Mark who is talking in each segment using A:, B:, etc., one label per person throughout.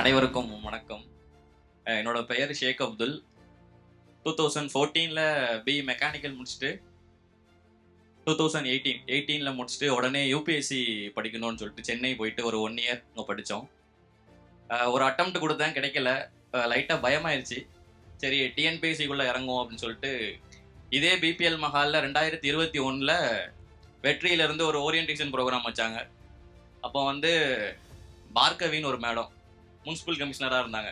A: அனைவருக்கும் வணக்கம். என்னோட பெயர் ஷேக் அப்துல். 2014ல் பி மெக்கானிக்கல் முடிச்சுட்டு 2018ல் முடிச்சுட்டு உடனே யூபிஎஸ்சி படிக்கணும்னு சொல்லிட்டு சென்னை போயிட்டு ஒரு 1 இயர் அங்கே படித்தோம். ஒரு அட்டம்ப்ட் கொடுத்தேன், கிடைக்கல. லைட்டாக பயமாயிருச்சு. சரி டிஎன்பிஎஸ்சிக்குள்ளே இறங்குவோம் அப்படின்னு சொல்லிட்டு இதே பிபிஎல் மஹாலில் 2021ல் வெற்றியிலேருந்து ஒரு ஓரியன்டேஷன் ப்ரோக்ராம் வச்சாங்க. அப்போ பார்கவின்னு ஒரு மேடம் முனிசிபல் கமிஷனராக இருந்தாங்க.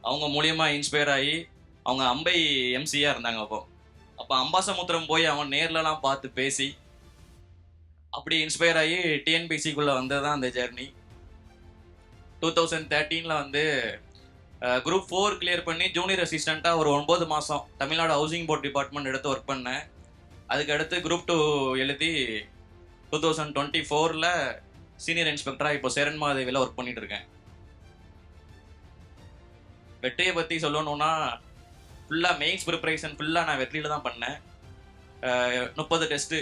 A: அவங்க மூலியமாக இன்ஸ்பயர் ஆகி அவங்க அம்பை எம்சியாக இருந்தாங்க. அப்போ அம்பாசமுத்திரம் போய் அவன் நேர்லலாம் பார்த்து பேசி அப்படி இன்ஸ்பயர் ஆகி டிஎன்பிசிக்குள்ளே வந்தது தான் அந்த ஜெர்னி. 2013ல் குரூப் 4 கிளியர் பண்ணி ஜூனியர் அசிஸ்டண்ட்டாக ஒரு 9 மாதம் தமிழ்நாடு ஹவுசிங் போர்ட் டிபார்ட்மெண்ட் எடுத்து ஒர்க் பண்ணேன். அதுக்கடுத்து குரூப் 2 எழுதி 2024ல் சீனியர் இன்ஸ்பெக்டராக இப்போ சேரன் மாதேவியில் ஒர்க் பண்ணிட்டு இருக்கேன். வெற்றியை பற்றி சொல்லணும்னா ஃபுல்லாக மெயின்ஸ் ப்ரிப்பரேஷன் ஃபுல்லாக நான் வெற்றியில் தான் பண்ணேன். 30 டெஸ்ட்டு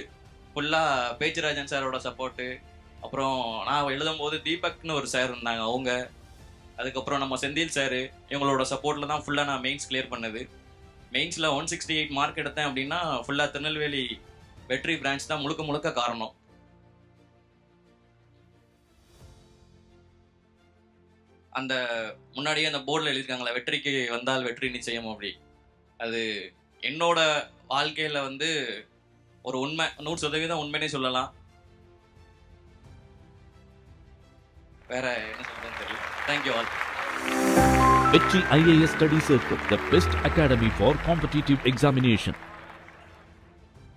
A: ஃபுல்லாக பேச்சுராஜன் சாரோட சப்போர்ட்டு. அப்புறம் நான் எழுதும் போது தீபக்னு ஒரு சார் இருந்தாங்க, அவங்க. அதுக்கப்புறம் நம்ம செந்தில் சார், இவங்களோட சப்போர்ட்டில் தான் ஃபுல்லாக நான் மெயின்ஸ் கிளியர் பண்ணது. மெயின்ஸில் 168 மார்க் எடுத்தேன் அப்படின்னா ஃபுல்லாக திருநெல்வேலி வெற்றி பிரான்ச் தான் முழுக்க காரணம். அந்த முன்னாடியே அந்த போர்டில் எழுதியிருக்காங்களா, வெற்றிக்கு வந்தால் வெற்றி நிச்சயம் அப்படி. அது என்னோட வாழ்க்கையில் ஒரு உண்மை, 100% உண்மைனே சொல்லலாம். வேற என்ன சொல்றதுன்னு தெரியல. Thank you all.
B: Vetri IAS Study Circle, the best academy for competitive examination.